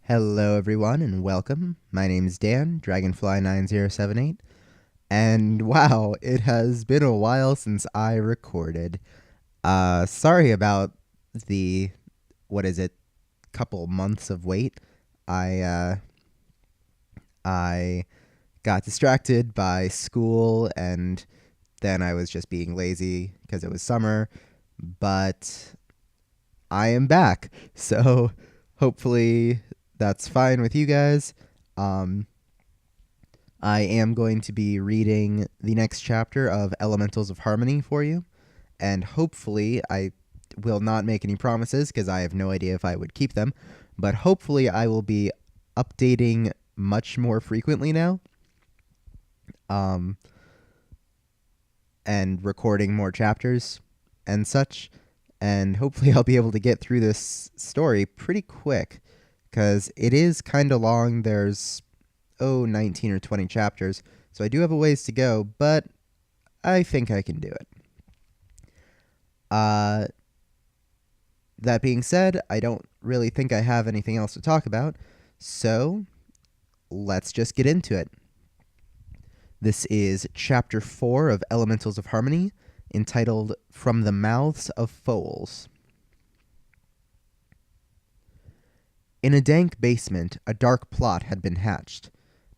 Hello, everyone, and welcome. My name is Dan, Dragonfly9078, and wow, it has been a while since I recorded. Sorry about the, what is it, couple months of wait. I got distracted by school, and then I was just being lazy because it was summer, but I am back, so hopefully that's fine with you guys. Um, I am going to be reading the next chapter of Elementals of Harmony for you, and hopefully I will not make any promises because I have no idea if I would keep them, but hopefully I will be updating much more frequently now, um, and recording more chapters and such, and hopefully I'll be able to get through this story pretty quick because it is kind of long. There's 19 or 20 chapters, so I do have a ways to go, but I think I can do it. That being said, I don't really think I have anything else to talk about, so let's just get into it. This is Chapter 4 of Elementals of Harmony, entitled From the Mouths of Foals. In a dank basement, a dark plot had been hatched.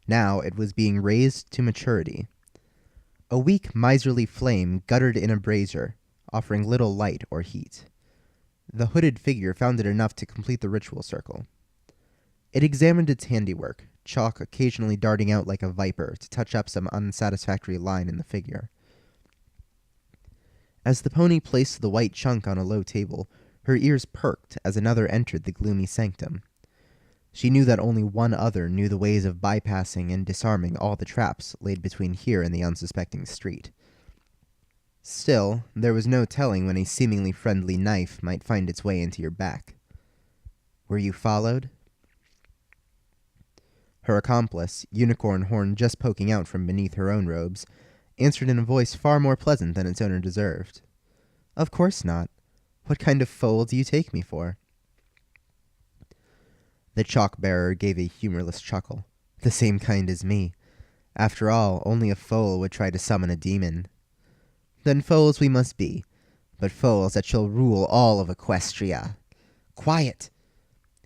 Now it was being raised to maturity. A weak, miserly flame guttered in a brazier, offering little light or heat. The hooded figure found it enough to complete the ritual circle. It examined its handiwork, chalk occasionally darting out like a viper to touch up some unsatisfactory line in the figure. As the pony placed the white chunk on a low table, her ears perked as another entered the gloomy sanctum. She knew that only one other knew the ways of bypassing and disarming all the traps laid between here and the unsuspecting street. Still, there was no telling when a seemingly friendly knife might find its way into your back. Were you followed? Her accomplice, unicorn horn just poking out from beneath her own robes, answered in a voice far more pleasant than its owner deserved. Of course not. What kind of foal do you take me for? The chalk-bearer gave a humorless chuckle. The same kind as me. After all, only a foal would try to summon a demon. Then foals we must be, but foals that shall rule all of Equestria. Quiet!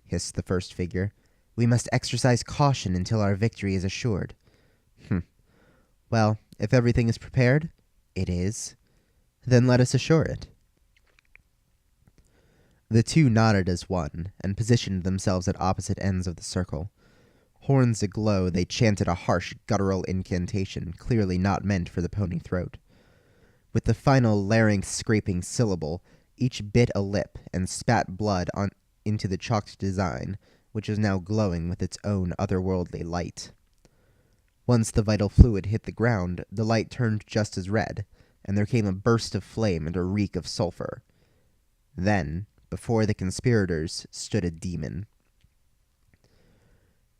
Hissed the first figure. We must exercise caution until our victory is assured. Well, if everything is prepared, it is. Then let us assure it. The two nodded as one, and positioned themselves at opposite ends of the circle. Horns aglow, they chanted a harsh, guttural incantation, clearly not meant for the pony throat. With the final larynx-scraping syllable, each bit a lip and spat blood into the chalked design, which was now glowing with its own otherworldly light. Once the vital fluid hit the ground, the light turned just as red, and there came a burst of flame and a reek of sulfur. Then, before the conspirators, stood a demon.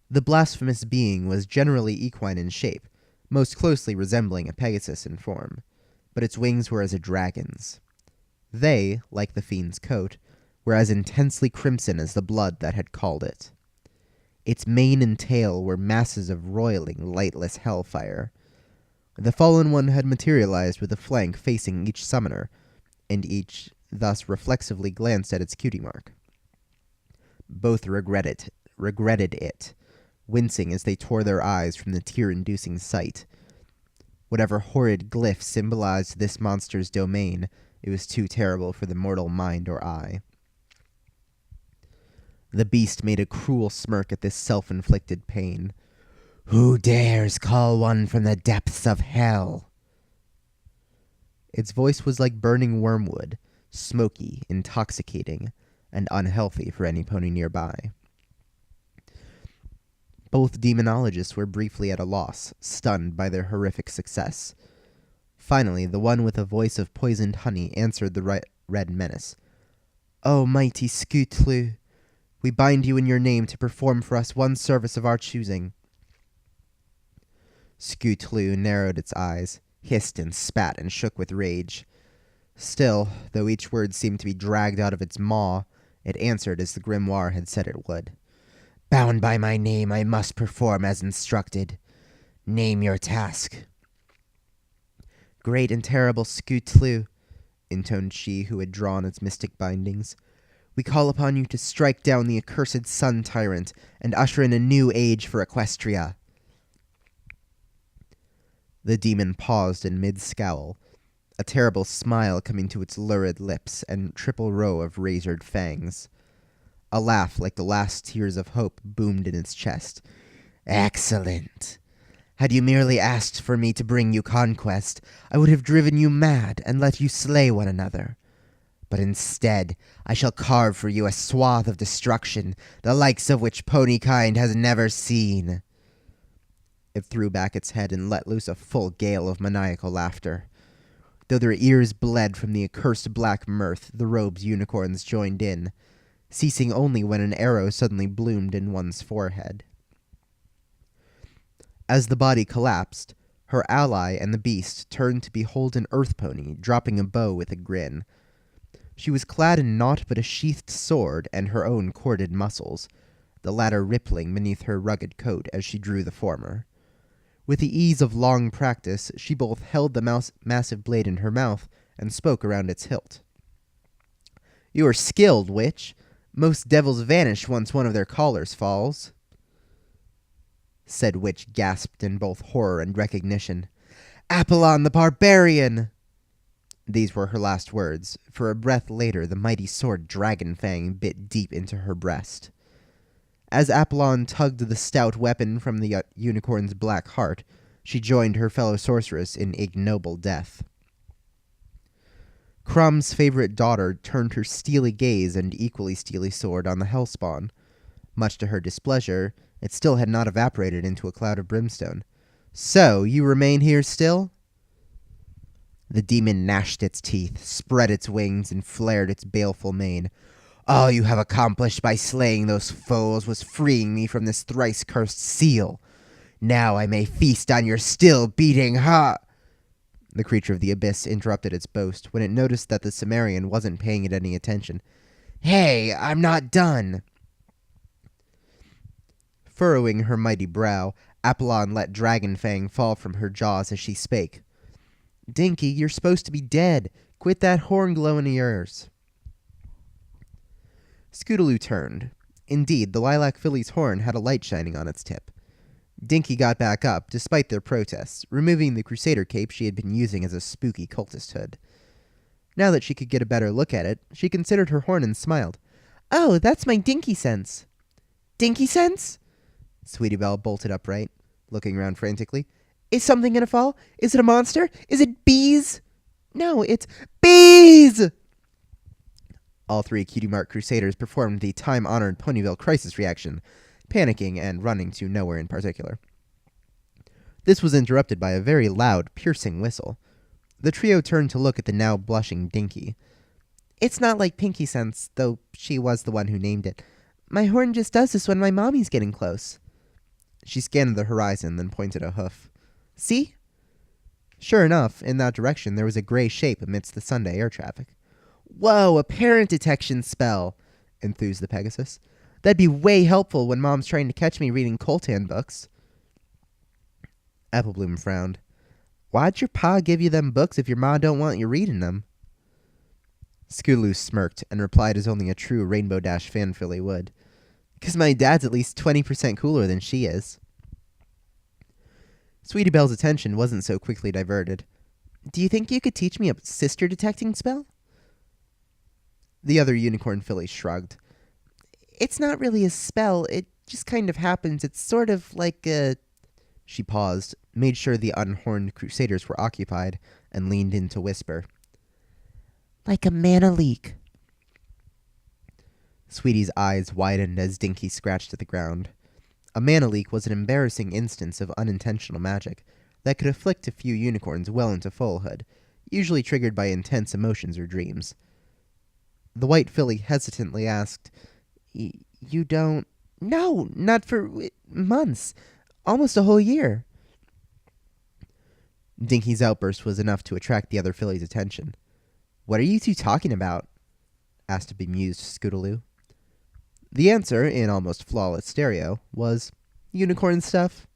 The blasphemous being was generally equine in shape, most closely resembling a Pegasus in form, but its wings were as a dragon's. They, like the fiend's coat, were as intensely crimson as the blood that had called it. Its mane and tail were masses of roiling, lightless hellfire. The fallen one had materialized with a flank facing each summoner, and each thus reflexively glanced at its cutie mark. Both regretted it, wincing as they tore their eyes from the tear-inducing sight. Whatever horrid glyph symbolized this monster's domain, it was too terrible for the mortal mind or eye. The beast made a cruel smirk at this self-inflicted pain. Who dares call one from the depths of hell? Its voice was like burning wormwood, smoky, intoxicating, and unhealthy for any pony nearby. Both demonologists were briefly at a loss, stunned by their horrific success. Finally, the one with a voice of poisoned honey answered the red menace. O mighty Skutlu, we bind you in your name to perform for us one service of our choosing. Skutlu narrowed its eyes, hissed and spat and shook with rage. Still, though each word seemed to be dragged out of its maw, it answered as the grimoire had said it would. Bound by my name, I must perform as instructed. Name your task. Great and terrible Skutlu, intoned she who had drawn its mystic bindings. We call upon you to strike down the accursed sun tyrant and usher in a new age for Equestria. The demon paused in mid-scowl, a terrible smile coming to its lurid lips and triple row of razored fangs. A laugh like the last tears of hope boomed in its chest. Excellent! Had you merely asked for me to bring you conquest, I would have driven you mad and let you slay one another. But instead, I shall carve for you a swath of destruction, the likes of which ponykind has never seen. It threw back its head and let loose a full gale of maniacal laughter. Though their ears bled from the accursed black mirth, the robe's unicorns joined in, ceasing only when an arrow suddenly bloomed in one's forehead. As the body collapsed, her ally and the beast turned to behold an earth pony dropping a bow with a grin. She was clad in naught but a sheathed sword and her own corded muscles, the latter rippling beneath her rugged coat as she drew the former. With the ease of long practice, she both held the massive blade in her mouth and spoke around its hilt. You are skilled, witch. Most devils vanish once one of their collars falls. Said witch gasped in both horror and recognition. Apollon the barbarian! These were her last words, for a breath later the mighty sword Dragonfang bit deep into her breast. As Apollon tugged the stout weapon from the unicorn's black heart, she joined her fellow sorceress in ignoble death. Crumb's favorite daughter turned her steely gaze and equally steely sword on the hellspawn. Much to her displeasure, it still had not evaporated into a cloud of brimstone. So, you remain here still? The demon gnashed its teeth, spread its wings, and flared its baleful mane. All you have accomplished by slaying those foes was freeing me from this thrice-cursed seal. Now I may feast on your still-beating heart. The creature of the abyss interrupted its boast when it noticed that the Cimmerian wasn't paying it any attention. Hey, I'm not done. Furrowing her mighty brow, Apollon let Dragonfang fall from her jaws as she spake. Dinky, you're supposed to be dead. Quit that horn glowing of yours. Scootaloo turned. Indeed, the lilac filly's horn had a light shining on its tip. Dinky got back up, despite their protests, removing the crusader cape she had been using as a spooky cultist hood. Now that she could get a better look at it, she considered her horn and smiled. Oh, that's my dinky sense. Dinky sense? Sweetie Belle bolted upright, looking around frantically. Is something gonna fall? Is it a monster? Is it bees? No, it's bees! All three Cutie Mark Crusaders performed the time-honored Ponyville crisis reaction, panicking and running to nowhere in particular. This was interrupted by a very loud, piercing whistle. The trio turned to look at the now blushing Dinky. It's not like Pinky Sense, though she was the one who named it. My horn just does this when my mommy's getting close. She scanned the horizon, then pointed a hoof. See? Sure enough, in that direction there was a gray shape amidst the Sunday air traffic. Whoa, a parent detection spell, enthused the Pegasus. That'd be way helpful when Mom's trying to catch me reading Coltan books. Applebloom frowned. Why'd your pa give you them books if your ma don't want you reading them? Scootaloo smirked and replied as only a true Rainbow Dash fan filly would. 'Cause my dad's at least 20% cooler than she is. Sweetie Belle's attention wasn't so quickly diverted. Do you think you could teach me a sister detecting spell? The other unicorn filly shrugged. It's not really a spell, it just kind of happens. It's sort of like a... She paused, made sure the unhorned crusaders were occupied, and leaned in to whisper. Like a mana leak. Sweetie's eyes widened as Dinky scratched at the ground. A mana leak was an embarrassing instance of unintentional magic that could afflict a few unicorns well into foalhood, usually triggered by intense emotions or dreams. The white filly hesitantly asked, You don't... No, not for months. Almost a whole year. Dinky's outburst was enough to attract the other filly's attention. What are you two talking about? Asked a bemused Scootaloo. The answer, in almost flawless stereo, was unicorn stuff.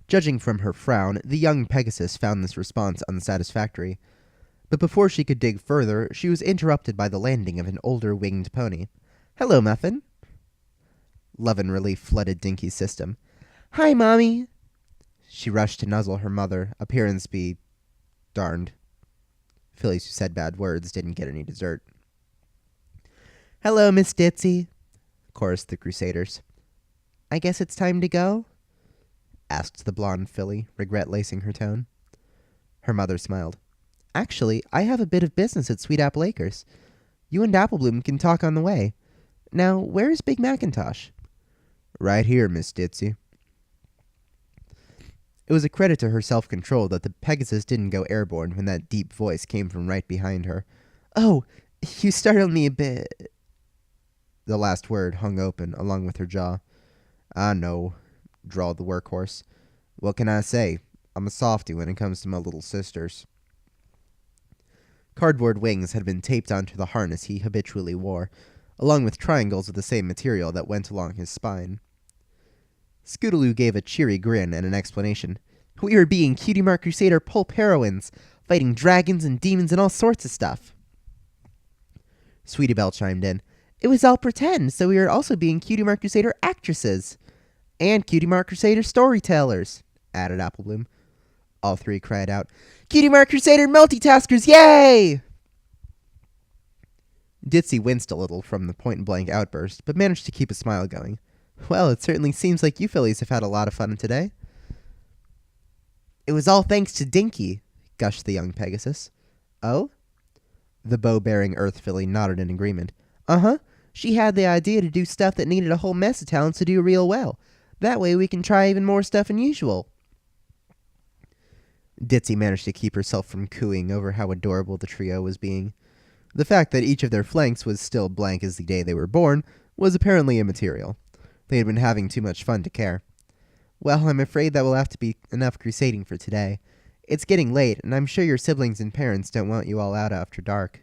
Judging from her frown, the young Pegasus found this response unsatisfactory. But before she could dig further, she was interrupted by the landing of an older winged pony. "Hello, Muffin." Love and relief flooded Dinky's system. "Hi, Mommy." She rushed to nuzzle her mother, appearance be darned. Fillies who said bad words didn't get any dessert. "Hello, Miss Ditzy," chorused the Crusaders. "I guess it's time to go?" asked the blonde filly, regret lacing her tone. Her mother smiled. "Actually, I have a bit of business at Sweet Apple Acres. You and Applebloom can talk on the way. Now, where is Big Macintosh?" "Right here, Miss Ditzy." It was a credit to her self-control that the Pegasus didn't go airborne when that deep voice came from right behind her. "Oh, you startled me a bit." The last word hung open, along with her jaw. "I know," drawled the workhorse. "What can I say? I'm a softy when it comes to my little sisters." Cardboard wings had been taped onto the harness he habitually wore, along with triangles of the same material that went along his spine. Scootaloo gave a cheery grin and an explanation. "We were being Cutie Mark Crusader pulp heroines, fighting dragons and demons and all sorts of stuff." Sweetie Belle chimed in. "It was all pretend, so we were also being Cutie Mark Crusader actresses. And Cutie Mark Crusader storytellers," added Applebloom. All three cried out, "Cutie Mark Crusader multitaskers, yay!" Ditzy winced a little from the point-blank outburst, but managed to keep a smile going. "Well, it certainly seems like you fillies have had a lot of fun today." "It was all thanks to Dinky," gushed the young Pegasus. "Oh?" The bow-bearing Earth filly nodded in agreement. "Uh-huh. She had the idea to do stuff that needed a whole mess of talents to do real well. That way we can try even more stuff than usual." Ditzy managed to keep herself from cooing over how adorable the trio was being. The fact that each of their flanks was still blank as the day they were born was apparently immaterial. They had been having too much fun to care. "Well, I'm afraid that will have to be enough crusading for today. It's getting late, and I'm sure your siblings and parents don't want you all out after dark."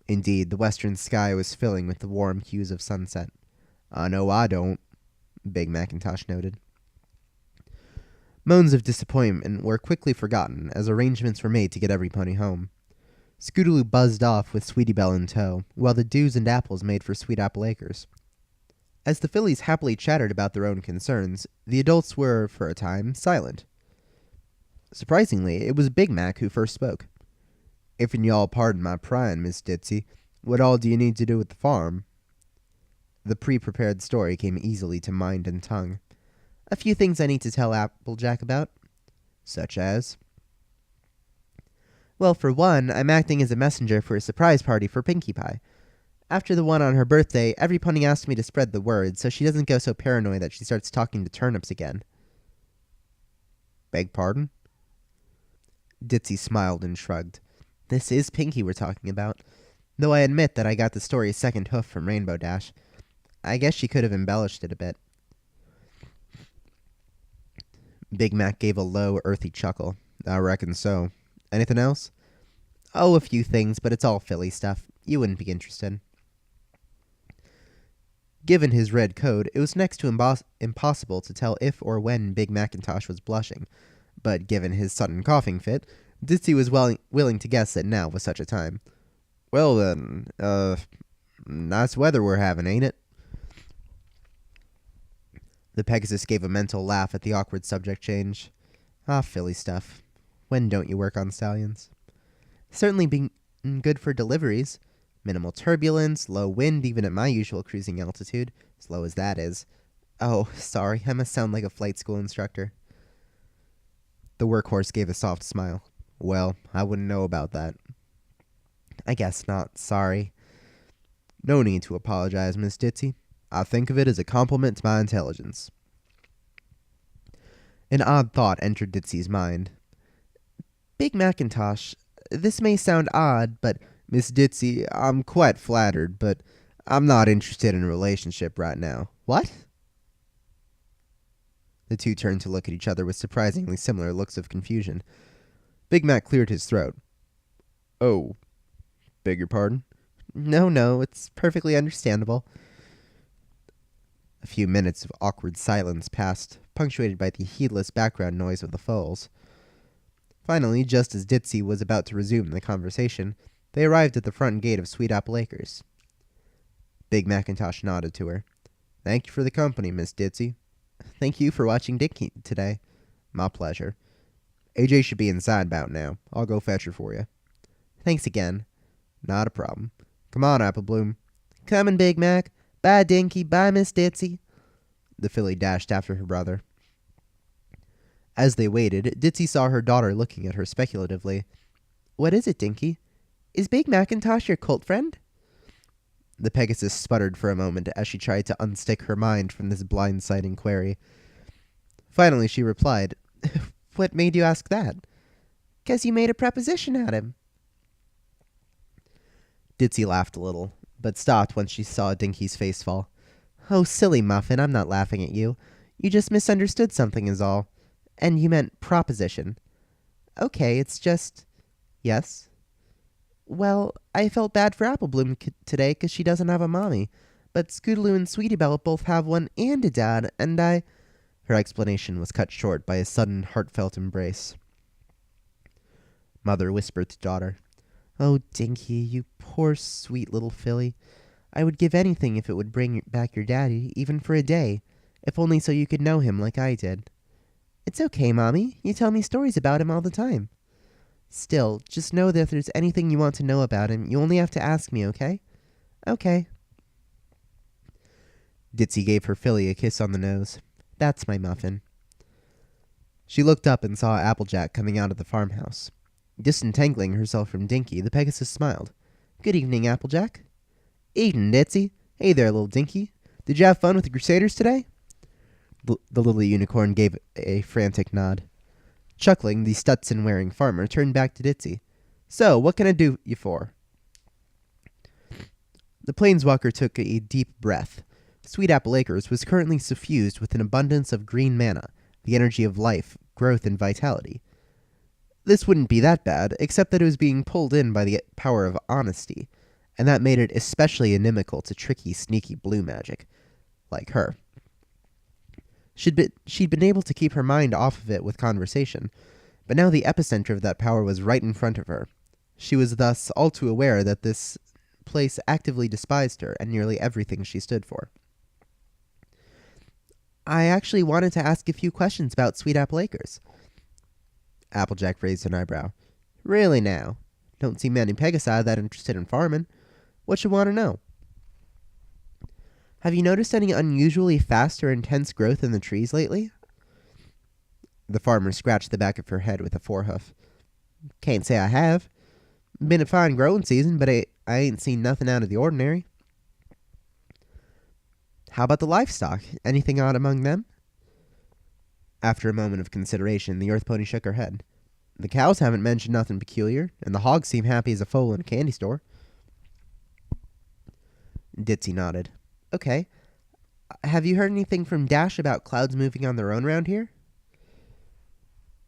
Indeed, the western sky was filling with the warm hues of sunset. "I know I don't," Big Macintosh noted. Moans of disappointment were quickly forgotten as arrangements were made to get every pony home. Scootaloo buzzed off with Sweetie Belle in tow, while the dews and apples made for Sweet Apple Acres. As the fillies happily chattered about their own concerns, the adults were, for a time, silent. Surprisingly, it was Big Mac who first spoke. "If'n y'all pardon my prying, Miss Ditzy, what all do you need to do with the farm?" The pre-prepared story came easily to mind and tongue. "A few things I need to tell Applejack about." "Such as?" "Well, for one, I'm acting as a messenger for a surprise party for Pinkie Pie. After the one on her birthday, every pony asked me to spread the word so she doesn't go so paranoid that she starts talking to turnips again." "Beg pardon?" Ditzy smiled and shrugged. "This is Pinkie we're talking about, though I admit that I got the story's second hoof from Rainbow Dash. I guess she could have embellished it a bit." Big Mac gave a low, earthy chuckle. "I reckon so. Anything else?" "Oh, a few things, but it's all filly stuff. You wouldn't be interested." Given his red coat, it was next to impossible to tell if or when Big Macintosh was blushing, but given his sudden coughing fit, Ditzy was willing to guess that now was such a time. "Well then, nice weather we're having, ain't it?" The Pegasus gave a mental laugh at the awkward subject change. "Ah, filly stuff. When don't you work on stallions?" "Certainly been good for deliveries. Minimal turbulence, low wind even at my usual cruising altitude, as low as that is. Oh, sorry, I must sound like a flight school instructor." The workhorse gave a soft smile. "Well, I wouldn't know about that." "I guess not, sorry." "No need to apologize, Miss Ditzy. I think of it as a compliment to my intelligence." An odd thought entered Ditzy's mind. "Big Macintosh, this may sound odd, but—" "Miss Ditzy, I'm quite flattered, but I'm not interested in a relationship right now." "What?" The two turned to look at each other with surprisingly similar looks of confusion. Big Mac cleared his throat. "Oh, beg your pardon? No, it's perfectly understandable. A few minutes of awkward silence passed, punctuated by the heedless background noise of the foals. Finally, just as Ditzy was about to resume the conversation, they arrived at the front gate of Sweet Apple Acres. Big Macintosh nodded to her. Thank you for the company, Miss Ditzy. Thank you for watching Dinky today. My pleasure. AJ should be inside about now. I'll go fetch her for you. Thanks again. Not a problem. Come on, Apple Bloom. Coming, Big Mac. Bye, Dinky. Bye, Miss Ditzy. The filly dashed after her brother. As they waited, Ditzy saw her daughter looking at her speculatively. What is it, Dinky? Is Big Macintosh your cult friend? The Pegasus sputtered for a moment as she tried to unstick her mind from this blindsiding query. Finally, she replied, What made you ask that? 'Cause you made a preposition at him. Ditzy laughed a little, but stopped when she saw Dinky's face fall. Oh, silly Muffin, I'm not laughing at you. You just misunderstood something is all. And you meant proposition. Okay, it's just... Yes? Well, I felt bad for Apple Bloom today 'cause she doesn't have a mommy. But Scootaloo and Sweetie Belle both have one and a dad, and I... Her explanation was cut short by a sudden heartfelt embrace. Mother whispered to daughter. Oh, Dinky, you poor sweet little filly. I would give anything if it would bring back your daddy, even for a day, if only so you could know him like I did. It's okay, Mommy. You tell me stories about him all the time. Still, just know that if there's anything you want to know about him, you only have to ask me, okay? Okay. Ditzy gave her filly a kiss on the nose. That's my Muffin. She looked up and saw Applejack coming out of the farmhouse. Disentangling herself from Dinky, the Pegasus smiled. Good evening, Applejack. Evening, Ditzy. Hey there, little Dinky. Did you have fun with the Crusaders today? The little unicorn gave a frantic nod. Chuckling, the Stetson-wearing farmer turned back to Ditzy. So, what can I do you for? The planeswalker took a deep breath. Sweet Apple Acres was currently suffused with an abundance of green mana, the energy of life, growth, and vitality. This wouldn't be that bad, except that it was being pulled in by the power of honesty, and that made it especially inimical to tricky, sneaky blue magic, like her. She'd been able to keep her mind off of it with conversation, but now the epicenter of that power was right in front of her. She was thus all too aware that this place actively despised her and nearly everything she stood for. I actually wanted to ask a few questions about Sweet Apple Acres. Applejack raised an eyebrow. Really now? Don't see many Pegasi that interested in farming. What you want to know? Have you noticed any unusually fast or intense growth in the trees lately? The farmer scratched the back of her head with a forehoof. Can't say I have. Been a fine growing season, but I ain't seen nothing out of the ordinary. How about the livestock? Anything odd among them? After a moment of consideration, the Earth Pony shook her head. The cows haven't mentioned nothing peculiar, and the hogs seem happy as a foal in a candy store. Ditzy nodded. Okay. Have you heard anything from Dash about clouds moving on their own round here?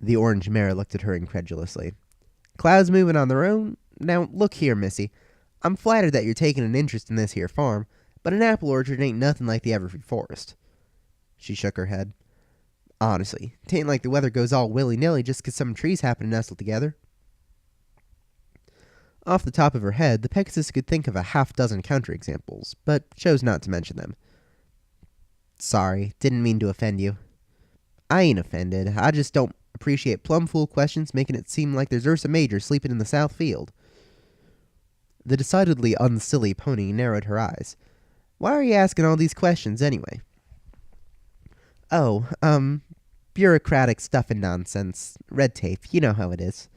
The orange mare looked at her incredulously. Clouds moving on their own? Now, look here, missy. I'm flattered that you're taking an interest in this here farm, but an apple orchard ain't nothing like the Everfree Forest. She shook her head. Honestly, 'tain't like the weather goes all willy-nilly just 'cause some trees happen to nestle together. Off the top of her head, the Pegasus could think of a half-dozen counterexamples, but chose not to mention them. Sorry, didn't mean to offend you. I ain't offended. I just don't appreciate plumb-fool questions making it seem like there's Ursa Major sleeping in the south field. The decidedly unsilly pony narrowed her eyes. Why are you asking all these questions, anyway? Oh, bureaucratic stuff and nonsense. Red tape, you know how it is.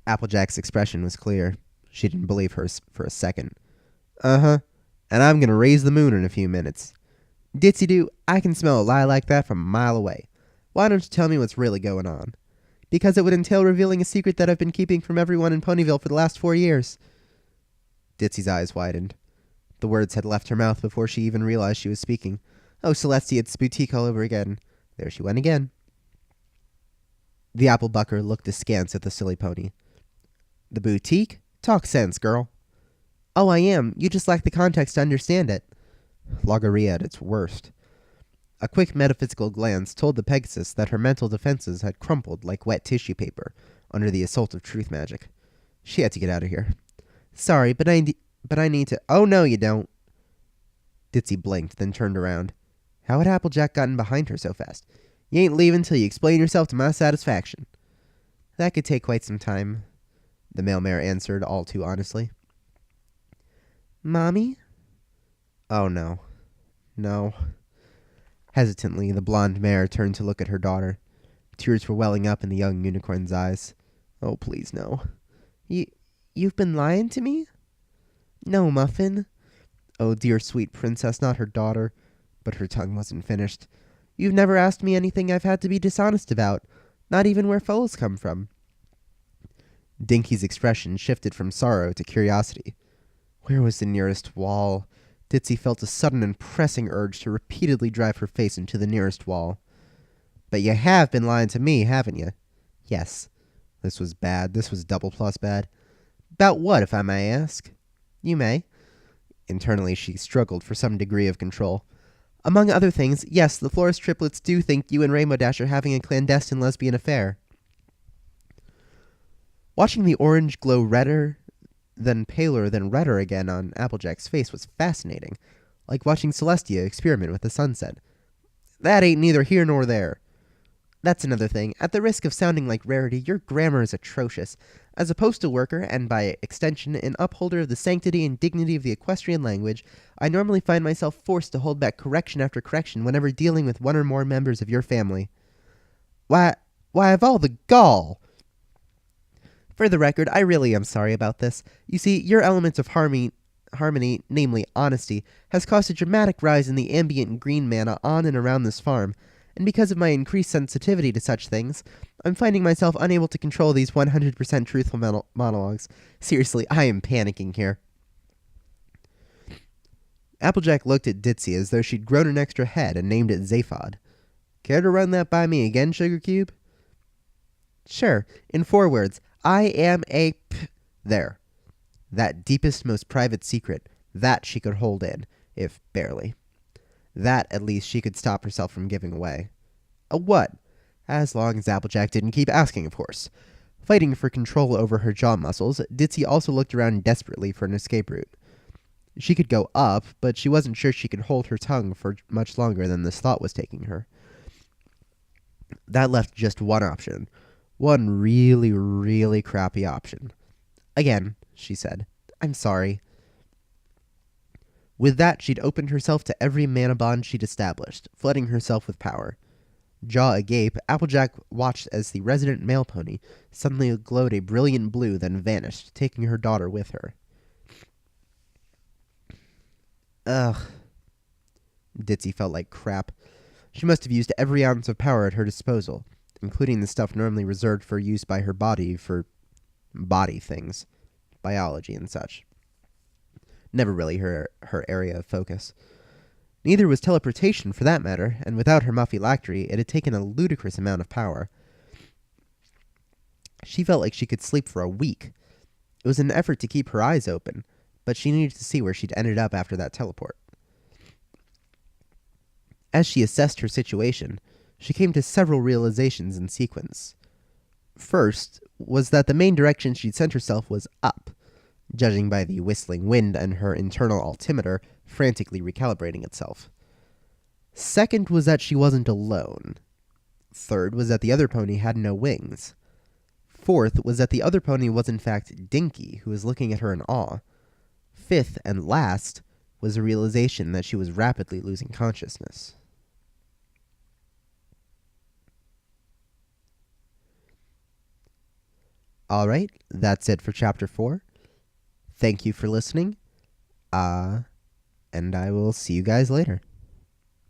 Applejack's expression was clear. She didn't believe her for a second. Uh-huh. And I'm gonna raise the moon in a few minutes. Ditzy-doo, I can smell a lie like that from a mile away. Why don't you tell me what's really going on? Because it would entail revealing a secret that I've been keeping from everyone in Ponyville for the last 4 years. Ditzy's eyes widened. The words had left her mouth before she even realized she was speaking. Oh, Celestia, it's boutique all over again. There she went again. The apple bucker looked askance at the silly pony. The boutique? Talk sense, girl. Oh, I am. You just lack the context to understand it. Logorrhea at its worst. A quick metaphysical glance told the Pegasus that her mental defenses had crumpled like wet tissue paper under the assault of truth magic. She had to get out of here. Sorry, but I need to... Oh, no, you don't. Ditzy blinked, then turned around. How had Applejack gotten behind her so fast? You ain't leaving till you explain yourself to my satisfaction. That could take quite some time, the male mare answered all too honestly. Mommy? Oh, no. No. Hesitantly, the blonde mare turned to look at her daughter. Tears were welling up in the young unicorn's eyes. Oh, please, no. You've been lying to me? No, Muffin. Oh, dear sweet princess, not her daughter. But her tongue wasn't finished. You've never asked me anything I've had to be dishonest about. Not even where foals come from. Dinky's expression shifted from sorrow to curiosity. Where was the nearest wall? Ditzy felt a sudden and pressing urge to repeatedly drive her face into the nearest wall. But you have been lying to me, haven't you? Yes. This was bad. This was double plus bad. About what, if I may ask? You may. Internally, she struggled for some degree of control. Among other things, yes, the Florist triplets do think you and Rainbow Dash are having a clandestine lesbian affair. Watching the orange glow redder, then paler, then redder again on Applejack's face was fascinating, like watching Celestia experiment with the sunset. That ain't neither here nor there. That's another thing. At the risk of sounding like Rarity, your grammar is atrocious. As a postal worker, and by extension, an upholder of the sanctity and dignity of the equestrian language, I normally find myself forced to hold back correction after correction whenever dealing with one or more members of your family. Why, of all the gall! For the record, I really am sorry about this. You see, your element of harmony, namely honesty, has caused a dramatic rise in the ambient green mana on and around this farm, and because of my increased sensitivity to such things, I'm finding myself unable to control these 100% truthful monologues. Seriously, I am panicking here. Applejack looked at Ditzy as though she'd grown an extra head and named it Zaphod. Care to run that by me again, Sugar Cube? Sure. In 4 words. I am a there. That deepest, most private secret, that she could hold in, if barely. That, at least, she could stop herself from giving away. A what? As long as Applejack didn't keep asking, of course. Fighting for control over her jaw muscles, Ditzy also looked around desperately for an escape route. She could go up, but she wasn't sure she could hold her tongue for much longer than this thought was taking her. That left just one option. One really, really crappy option. Again, she said, I'm sorry. With that, she'd opened herself to every mana bond she'd established, flooding herself with power. Jaw agape, Applejack watched as the resident male pony suddenly glowed a brilliant blue, then vanished, taking her daughter with her. Ugh. Ditzy felt like crap. She must have used every ounce of power at her disposal, including the stuff normally reserved for use by her body for body things, biology and such. Never really her area of focus. Neither was teleportation, for that matter, and without her muffylactory, it had taken a ludicrous amount of power. She felt like she could sleep for a week. It was an effort to keep her eyes open, but she needed to see where she'd ended up after that teleport. As she assessed her situation, she came to several realizations in sequence. First was that the main direction she'd sent herself was up, judging by the whistling wind and her internal altimeter frantically recalibrating itself. Second was that she wasn't alone. Third was that the other pony had no wings. Fourth was that the other pony was in fact Dinky, who was looking at her in awe. Fifth and last was a realization that she was rapidly losing consciousness. Alright, that's it for Chapter 4. Thank you for listening, and I will see you guys later.